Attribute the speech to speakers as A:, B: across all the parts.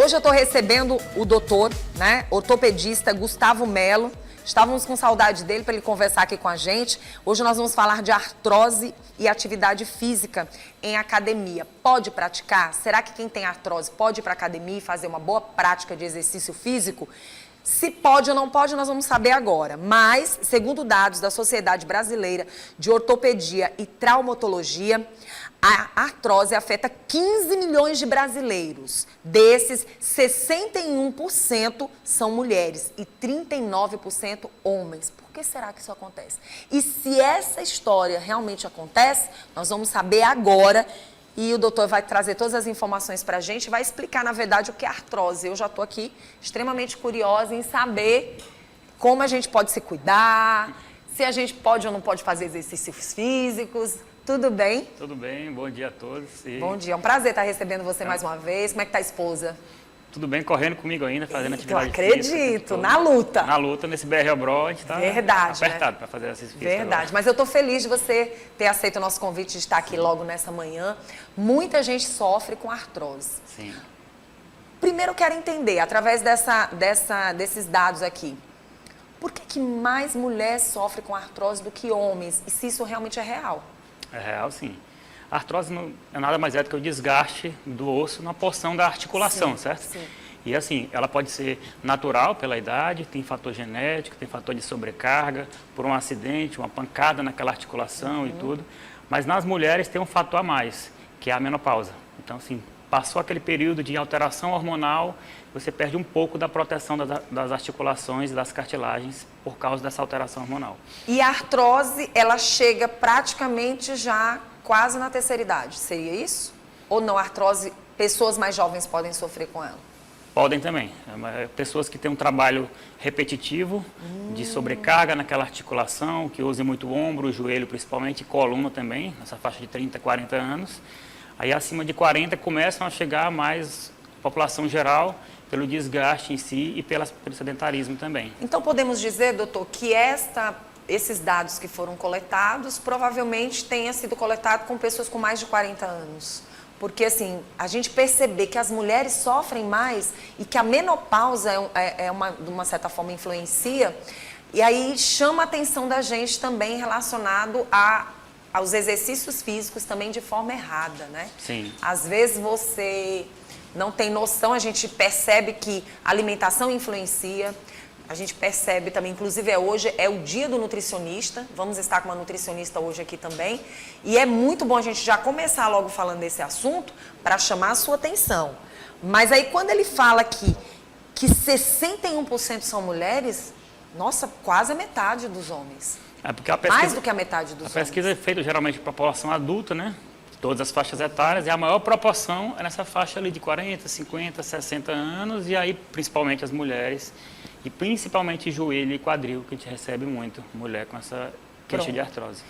A: Hoje eu estou recebendo o doutor, né, ortopedista Gustavo Melo. Estávamos com saudade dele para ele conversar aqui com a gente. Hoje nós vamos falar de artrose e atividade física em academia. Pode praticar? Será que quem tem artrose pode ir para a academia e fazer uma boa prática de exercício físico? Se pode ou não pode, nós vamos saber agora. Mas, segundo dados da Sociedade Brasileira de Ortopedia e Traumatologia, a artrose afeta 15 milhões de brasileiros. Desses, 61% são mulheres e 39% homens. Por que será que isso acontece? E se essa história realmente acontece, nós vamos saber agora. E o doutor vai trazer todas as informações para a gente, vai explicar, na verdade, o que é artrose. Eu já estou aqui extremamente curiosa em saber como a gente pode se cuidar, se a gente pode ou não pode fazer exercícios físicos. Tudo bem?
B: Tudo bem, bom dia a todos.
A: Bom dia, é um prazer estar recebendo você mais uma vez. Como é que está a esposa?
B: Tudo bem, correndo comigo ainda, fazendo atividade
A: física. Eu acredito, na luta.
B: Na luta, nesse BR-Obro, a gente está apertado, né, para fazer exercício físico.
A: Verdade, agora. Mas eu estou feliz de você ter aceito o nosso convite de estar aqui logo nessa manhã. Muita gente sofre com artrose.
B: Sim.
A: Primeiro eu quero entender, através desses dados aqui, por que mais mulheres sofrem com artrose do que homens? E se isso realmente é real?
B: É real, sim. A artrose não é nada mais do que o desgaste do osso na porção da articulação, sim, certo? Sim. E assim, ela pode ser natural pela idade, tem fator genético, tem fator de sobrecarga, por um acidente, uma pancada naquela articulação e tudo. Mas nas mulheres tem um fator a mais, que é a menopausa. Então, assim, passou aquele período de alteração hormonal, você perde um pouco da proteção das articulações e das cartilagens por causa dessa alteração hormonal.
A: E a artrose, ela chega praticamente já quase na terceira idade, seria isso? Ou não, a artrose, pessoas mais jovens podem sofrer com ela?
B: Podem também. Pessoas que têm um trabalho repetitivo, de sobrecarga naquela articulação, que usem muito o ombro, o joelho principalmente, e coluna também, nessa faixa de 30, 40 anos. Aí acima de 40 começam a chegar mais a população geral, pelo desgaste em si e pelo sedentarismo também.
A: Então podemos dizer, doutor, que esses dados que foram coletados provavelmente tenha sido coletado com pessoas com mais de 40 anos. Porque, assim, a gente perceber que as mulheres sofrem mais e que a menopausa de uma certa forma, influencia, e aí chama a atenção da gente também relacionado aos exercícios físicos também de forma errada, né?
B: Sim.
A: Às vezes você não tem noção, a gente percebe que a alimentação influencia, a gente percebe também, inclusive hoje é o dia do nutricionista, vamos estar com uma nutricionista hoje aqui também, e é muito bom a gente já começar logo falando desse assunto para chamar a sua atenção. Mas aí quando ele fala que 61% são mulheres, nossa, quase a metade dos homens.
B: É porque a pesquisa,
A: mais do que a metade dos homens.
B: A pesquisa é feita geralmente para a população adulta, né? Todas as faixas etárias, e a maior proporção é nessa faixa ali de 40, 50, 60 anos, e aí principalmente as mulheres, e principalmente joelho e quadril, que a gente recebe muito, mulher com essa queixa de artrose.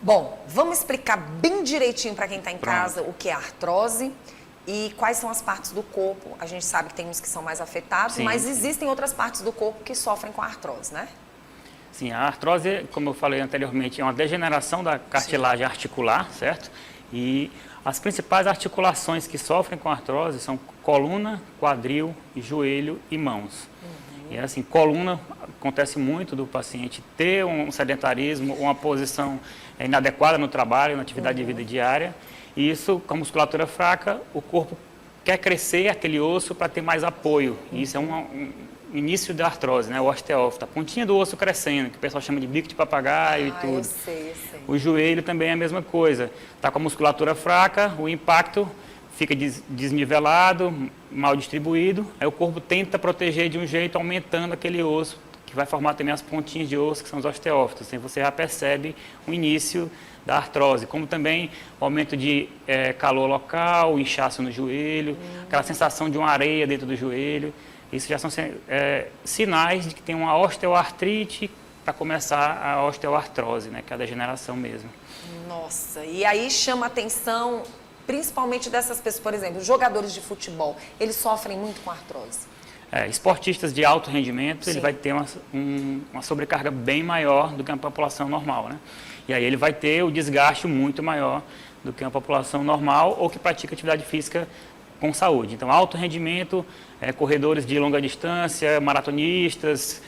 A: Bom, vamos explicar bem direitinho para quem está em casa o que é artrose e quais são as partes do corpo. A gente sabe que tem uns que são mais afetados, sim, mas existem outras partes do corpo que sofrem com artrose, né?
B: Sim, a artrose, como eu falei anteriormente, é uma degeneração da cartilagem articular, certo? E as principais articulações que sofrem com artrose são coluna, quadril, joelho e mãos. E assim, coluna, acontece muito do paciente ter um sedentarismo, uma posição inadequada no trabalho, na atividade de vida diária. E isso, com a musculatura fraca, o corpo quer crescer aquele osso para ter mais apoio. E isso é um início da artrose, né? O osteófito, a pontinha do osso crescendo, que o pessoal chama de bico de papagaio e tudo.
A: Eu sei.
B: O joelho também é a mesma coisa. Está com a musculatura fraca, o impacto fica desnivelado, mal distribuído, aí o corpo tenta proteger de um jeito, aumentando aquele osso, que vai formar também as pontinhas de osso, que são os osteófitos. Assim você já percebe o início da artrose, como também o aumento de calor local, o inchaço no joelho, aquela sensação de uma areia dentro do joelho. Isso já são sinais de que tem uma osteoartrite para começar a osteoartrose, né, que é a degeneração mesmo.
A: Nossa, e aí chama a atenção principalmente dessas pessoas, por exemplo, jogadores de futebol, eles sofrem muito com artrose.
B: Esportistas de alto rendimento,
A: sim,
B: ele vai ter uma sobrecarga bem maior do que a população normal, né? E aí ele vai ter o desgaste muito maior do que uma população normal ou que pratica atividade física com saúde. Então, alto rendimento, corredores de longa distância, maratonistas,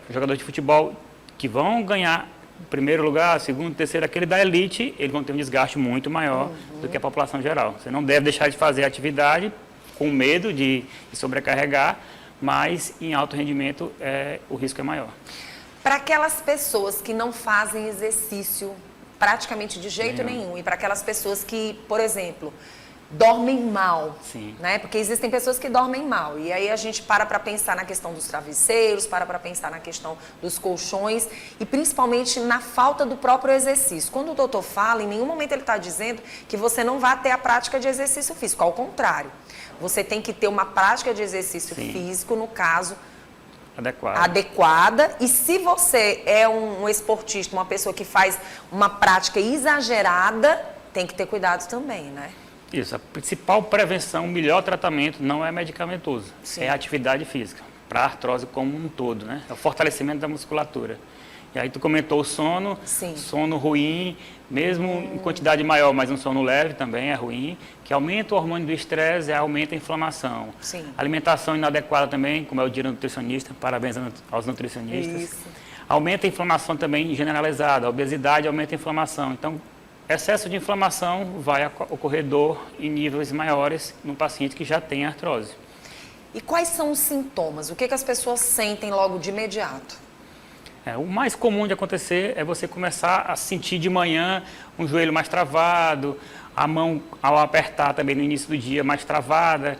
B: jogadores de futebol que vão ganhar primeiro lugar, segundo, terceiro, aquele da elite, eles vão ter um desgaste muito maior do que a população geral. Você não deve deixar de fazer atividade com medo de sobrecarregar, mas em alto rendimento o risco é maior.
A: Para aquelas pessoas que não fazem exercício praticamente de jeito nenhum, e para aquelas pessoas que, por exemplo, dormem mal,
B: Sim.
A: né? Porque existem pessoas que dormem mal. E aí a gente para pensar na questão dos travesseiros, para pensar na questão dos colchões e principalmente na falta do próprio exercício. Quando o doutor fala, em nenhum momento ele está dizendo que você não vai ter a prática de exercício físico. Ao contrário, você tem que ter uma prática de exercício
B: Sim.
A: físico, no caso,
B: adequada.
A: E se você é um esportista, uma pessoa que faz uma prática exagerada, tem que ter cuidado também, né?
B: Isso, a principal prevenção, o melhor tratamento não é medicamentoso, é a atividade física, para a artrose como um todo, né? É o fortalecimento da musculatura. E aí tu comentou o sono,
A: Sim.
B: sono ruim, mesmo em quantidade maior, mas um sono leve também é ruim, que aumenta o hormônio do estresse e aumenta a inflamação.
A: Sim.
B: Alimentação inadequada também, como é o dia do nutricionista, parabéns aos nutricionistas.
A: Isso.
B: Aumenta a inflamação também generalizada, a obesidade aumenta a inflamação. Então, excesso de inflamação vai ocorrer dor em níveis maiores no paciente que já tem artrose.
A: E quais são os sintomas? O que as pessoas sentem logo de imediato?
B: O mais comum de acontecer é você começar a sentir de manhã um joelho mais travado, a mão ao apertar também no início do dia mais travada,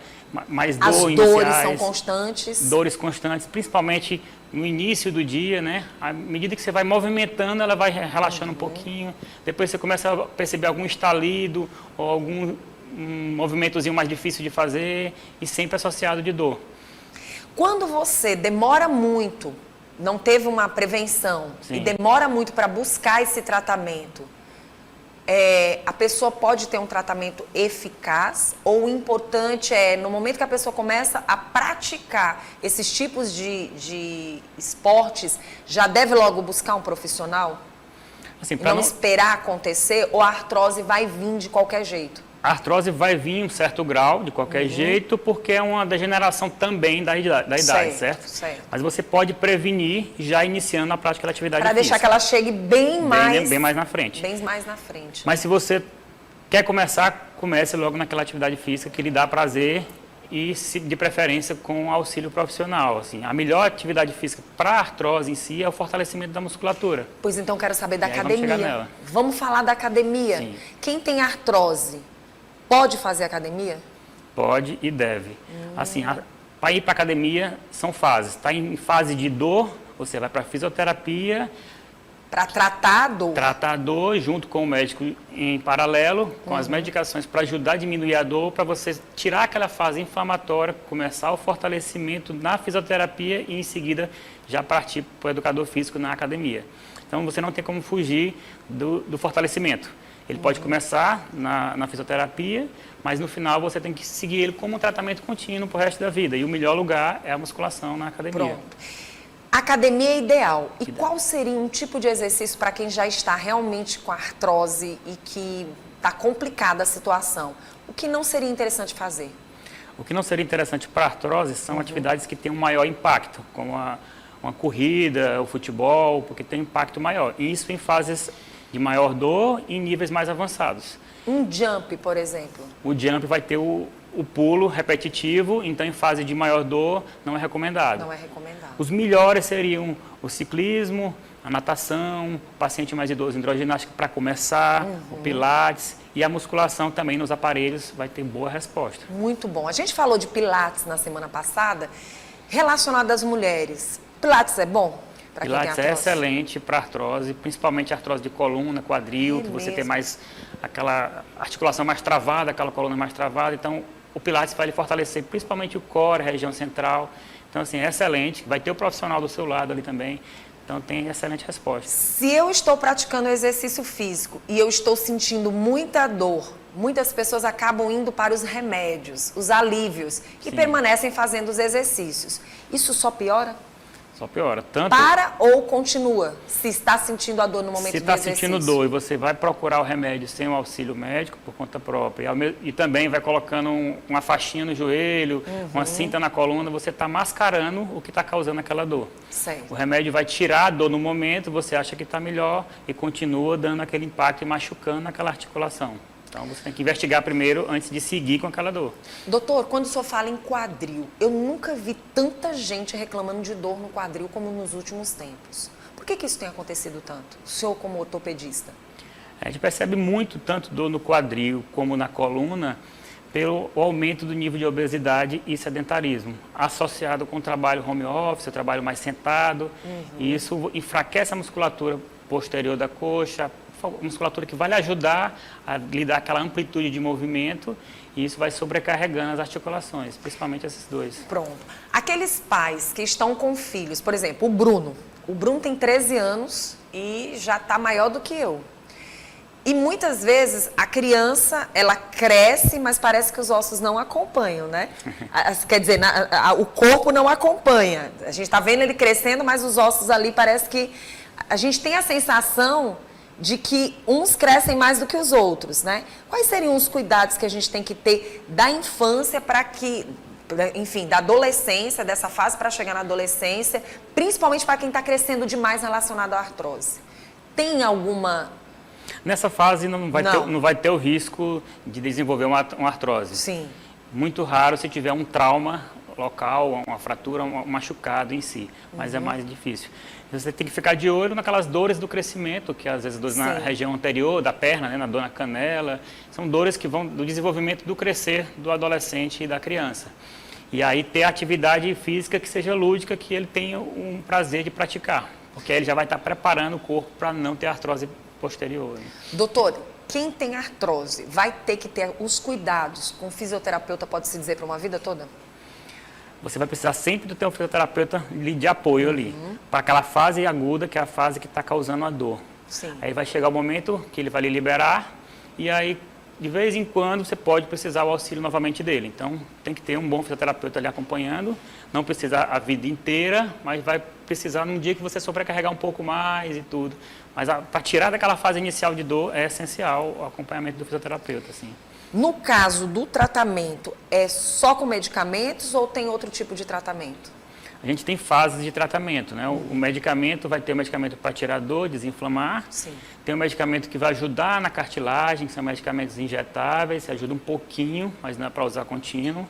B: mais dor
A: As
B: iniciais.
A: dores são constantes?
B: Dores constantes, principalmente no início do dia, né? À medida que você vai movimentando, ela vai relaxando um pouquinho. Depois você começa a perceber algum estalido ou algum movimentozinho mais difícil de fazer e sempre associado de dor.
A: Quando você demora muito, não teve uma prevenção,
B: Sim.
A: e demora muito para buscar esse tratamento, a pessoa pode ter um tratamento eficaz, ou o importante é, no momento que a pessoa começa a praticar esses tipos de esportes, já deve logo buscar um profissional?
B: Assim,
A: Não esperar acontecer, ou a artrose vai vir de qualquer jeito?
B: A artrose vai vir em um certo grau, de qualquer jeito, porque é uma degeneração também da idade, certo?
A: Certo.
B: Mas você pode prevenir já iniciando a prática da atividade física.
A: Para deixar que ela chegue bem mais
B: na frente.
A: Bem mais na frente.
B: Mas se você quer começar, comece logo naquela atividade física que lhe dá prazer e, de preferência, com auxílio profissional. Assim, a melhor atividade física para a artrose em si é o fortalecimento da musculatura.
A: Pois então, quero saber da
B: E aí vamos chegar
A: academia.
B: nela.
A: Vamos falar da academia.
B: Sim.
A: Quem tem artrose pode fazer academia?
B: Pode e deve. Assim, para ir para a academia são fases. Está em fase de dor, você vai para a fisioterapia.
A: Para tratar a dor?
B: Tratar a dor junto com o médico em paralelo, com as medicações para ajudar a diminuir a dor, para você tirar aquela fase inflamatória, começar o fortalecimento na fisioterapia e em seguida já partir para o educador físico na academia. Então você não tem como fugir do fortalecimento. Ele pode começar na fisioterapia, mas no final você tem que seguir ele como um tratamento contínuo para o resto da vida. E o melhor lugar é a musculação na academia.
A: Pronto. Academia é ideal. E qual seria um tipo de exercício para quem já está realmente com artrose e que está complicada a situação? O que não seria interessante fazer?
B: O que não seria interessante para a artrose são atividades que têm um maior impacto, como uma corrida, o futebol, porque tem um impacto maior. E isso em fases de maior dor e em níveis mais avançados.
A: Um jump, por exemplo?
B: O jump vai ter o pulo repetitivo, então em fase de maior dor não é recomendado.
A: Não é recomendado.
B: Os melhores seriam o ciclismo, a natação, o paciente mais idoso, hidroginástica para começar, o pilates e a musculação também nos aparelhos vai ter boa resposta.
A: Muito bom. A gente falou de pilates na semana passada, relacionado às mulheres. Pilates é bom?
B: Pilates é excelente para artrose, principalmente artrose de coluna, quadril, que você tem mais aquela articulação mais travada, aquela coluna mais travada. Então, o Pilates vai lhe fortalecer principalmente o core, a região central. Então, assim, é excelente. Vai ter o profissional do seu lado ali também. Então, tem excelente resposta.
A: Se eu estou praticando exercício físico e eu estou sentindo muita dor, muitas pessoas acabam indo para os remédios, os alívios, e permanecem fazendo os exercícios. Isso só piora?
B: Só piora. Tanto
A: Para ou continua? Se está sentindo a dor no momento
B: se
A: do
B: está
A: exercício.
B: sentindo dor e você vai procurar o remédio sem o auxílio médico, por conta própria, e também vai colocando uma faixinha no joelho, uma cinta na coluna, você está mascarando o que está causando aquela dor.
A: Certo.
B: O remédio vai tirar a dor no momento, você acha que está melhor e continua dando aquele impacto e machucando aquela articulação. Então, você tem que investigar primeiro antes de seguir com aquela dor.
A: Doutor, quando o senhor fala em quadril, eu nunca vi tanta gente reclamando de dor no quadril como nos últimos tempos. Por que isso tem acontecido tanto? O senhor como ortopedista?
B: A gente percebe muito, tanto dor no quadril como na coluna, pelo aumento do nível de obesidade e sedentarismo, associado com o trabalho home office, o trabalho mais sentado, e isso enfraquece a musculatura posterior da coxa, musculatura que vai lhe ajudar a lhe dar aquela amplitude de movimento, e isso vai sobrecarregando as articulações, principalmente esses dois.
A: Pronto. Aqueles pais que estão com filhos, por exemplo, o Bruno. O Bruno tem 13 anos e já está maior do que eu. E muitas vezes a criança, ela cresce, mas parece que os ossos não acompanham, né? Quer dizer, o corpo não acompanha. A gente está vendo ele crescendo, mas os ossos ali parece que... A gente tem a sensação de que uns crescem mais do que os outros, né? Quais seriam os cuidados que a gente tem que ter da infância para que... Enfim, da adolescência, dessa fase para chegar na adolescência, principalmente para quem está crescendo demais relacionado à artrose? Tem alguma...
B: Nessa fase não vai ter o risco de desenvolver uma artrose.
A: Sim.
B: Muito raro se tiver um trauma local, uma fratura, um machucado em si, mas é mais difícil. Você tem que ficar de olho naquelas dores do crescimento, que às vezes dores na região anterior da perna, né, na dor na canela, são dores que vão do desenvolvimento do crescer do adolescente e da criança. E aí ter atividade física que seja lúdica, que ele tenha um prazer de praticar, porque aí ele já vai estar preparando o corpo para não ter artrose posterior. Né?
A: Doutor, quem tem artrose vai ter que ter os cuidados com o fisioterapeuta, pode-se dizer, para uma vida toda?
B: Você vai precisar sempre de ter um fisioterapeuta de apoio ali, para aquela fase aguda, que é a fase que está causando a dor.
A: Sim.
B: Aí vai chegar o momento que ele vai lhe liberar, e aí, de vez em quando, você pode precisar o auxílio novamente dele. Então, tem que ter um bom fisioterapeuta ali acompanhando, não precisa a vida inteira, mas vai precisar num dia que você sobrecarregar um pouco mais e tudo. Mas para tirar daquela fase inicial de dor, é essencial o acompanhamento do fisioterapeuta, assim.
A: No caso do tratamento, é só com medicamentos ou tem outro tipo de tratamento?
B: A gente tem fases de tratamento, né? O medicamento vai ter o medicamento para tirar dor, desinflamar.
A: Sim.
B: Tem um medicamento que vai ajudar na cartilagem, que são medicamentos injetáveis, ajuda um pouquinho, mas não é para usar contínuo.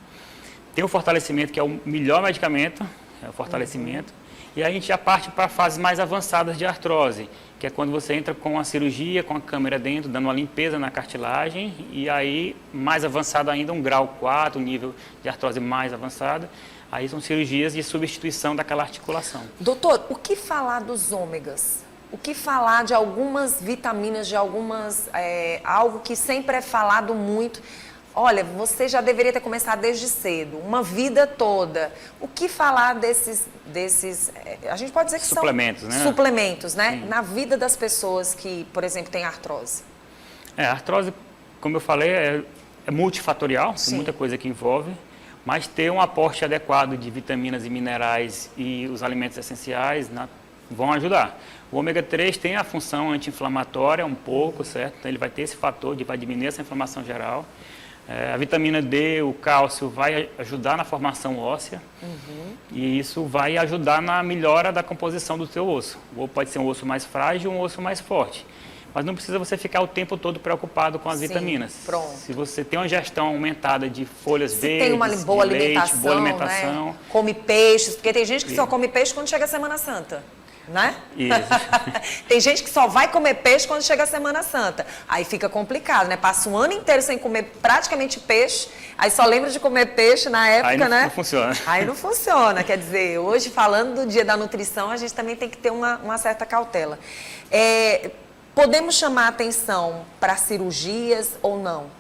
B: Tem o fortalecimento, que é o melhor medicamento, é o fortalecimento. E aí a gente já parte para fases mais avançadas de artrose, que é quando você entra com a cirurgia, com a câmera dentro, dando uma limpeza na cartilagem, e aí, mais avançado ainda, um grau 4, um nível de artrose mais avançado, aí são cirurgias de substituição daquela articulação.
A: Doutor, o que falar dos ômegas? O que falar de algumas vitaminas, de algumas... algo que sempre é falado muito... Olha, você já deveria ter começado desde cedo, uma vida toda. O que falar desses a gente pode dizer que
B: suplementos,
A: são
B: né?
A: Suplementos, né?
B: Sim.
A: Na vida das pessoas que, por exemplo, têm artrose.
B: A artrose, como eu falei, é multifatorial, tem muita coisa que envolve, mas ter um aporte adequado de vitaminas e minerais e os alimentos essenciais vão ajudar. O ômega 3 tem a função anti-inflamatória um pouco, certo? Então ele vai ter esse fator vai diminuir essa inflamação geral. A vitamina D, o cálcio, vai ajudar na formação óssea e isso vai ajudar na melhora da composição do seu osso. Ou pode ser um osso mais frágil ou um osso mais forte. Mas não precisa você ficar o tempo todo preocupado com as vitaminas.
A: Pronto.
B: Se você tem uma ingestão aumentada de folhas verdes,
A: tem uma boa
B: de leite,
A: alimentação,
B: boa alimentação.
A: Né? Come peixes, porque tem gente que só come peixe quando chega a Semana Santa. Né?
B: Isso.
A: Tem gente que só vai comer peixe quando chega a Semana Santa. Aí fica complicado, né? Passa um ano inteiro sem comer praticamente peixe, aí só lembra de comer peixe na época,
B: aí não,
A: né?
B: Não funciona.
A: Aí não funciona. Quer dizer, hoje, falando do Dia da Nutrição, a gente também tem que ter uma certa cautela. Podemos chamar a atenção para cirurgias ou não?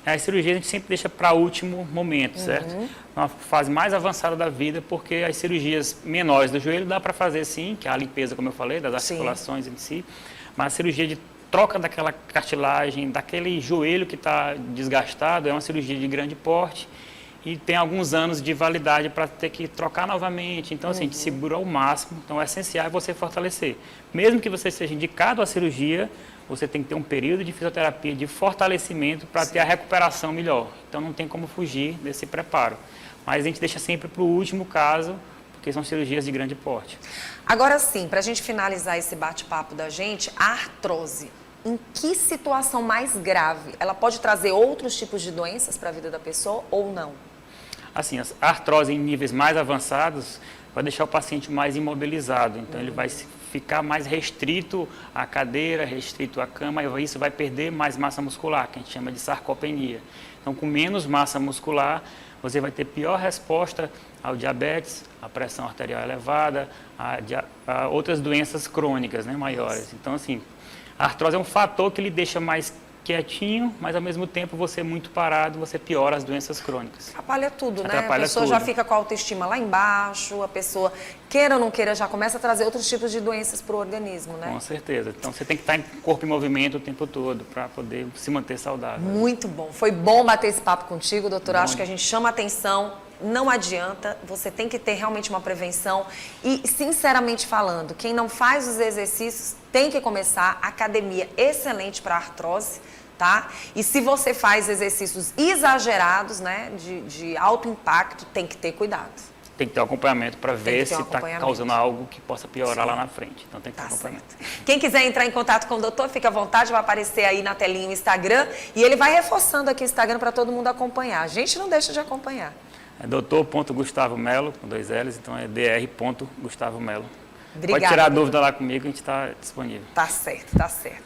B: As cirurgias a gente sempre deixa para último momento, certo? Uma fase mais avançada da vida, porque as cirurgias menores do joelho dá para fazer sim, que é a limpeza, como eu falei, das articulações em si, mas a cirurgia de troca daquela cartilagem, daquele joelho que está desgastado, é uma cirurgia de grande porte e tem alguns anos de validade para ter que trocar novamente. Então, assim, a gente segura ao máximo. Então, o essencial é você fortalecer. Mesmo que você seja indicado à cirurgia, você tem que ter um período de fisioterapia, de fortalecimento para ter a recuperação melhor. Então, não tem como fugir desse preparo. Mas a gente deixa sempre para o último caso, porque são cirurgias de grande porte.
A: Agora sim, para a gente finalizar esse bate-papo da gente, a artrose, em que situação mais grave? Ela pode trazer outros tipos de doenças para a vida da pessoa ou não?
B: Assim, a artrose em níveis mais avançados vai deixar o paciente mais imobilizado. Então, ele vai ficar mais restrito à cadeira, restrito à cama, e isso vai perder mais massa muscular, que a gente chama de sarcopenia. Então, com menos massa muscular, você vai ter pior resposta ao diabetes, à pressão arterial elevada, a outras doenças crônicas, né, maiores. Então, assim, a artrose é um fator que lhe deixa mais quietinho, mas ao mesmo tempo você muito parado, você piora as doenças crônicas.
A: Atrapalha tudo, né?
B: Atrapalha
A: A pessoa
B: tudo.
A: já fica com a autoestima lá embaixo, a pessoa, queira ou não queira, já começa a trazer outros tipos de doenças para o organismo, né?
B: Com certeza. Então você tem que estar em corpo em movimento o tempo todo para poder se manter saudável.
A: Muito bom. Foi bom bater esse papo contigo, doutor. Acho que a gente chama atenção, não adianta, você tem que ter realmente uma prevenção. E, sinceramente falando, quem não faz os exercícios tem que começar. Academia excelente para artrose, tá? E se você faz exercícios exagerados, né, de alto impacto, tem que ter cuidado.
B: Tem que ter um acompanhamento para ver se está
A: acompanhamento.
B: causando algo que possa piorar lá na frente. Então tem que ter
A: Tá
B: acompanhamento.
A: certo. Quem quiser entrar em contato com o doutor, fica à vontade, vai aparecer aí na telinha o Instagram. E ele vai reforçando aqui o Instagram para todo mundo acompanhar. A gente não deixa de acompanhar.
B: É doutor.gustavomelo, com 2 L's, então é dr.gustavomelo.
A: Obrigada,
B: Pode tirar
A: doutor.
B: dúvida lá comigo, a gente está disponível.
A: Tá certo, tá certo.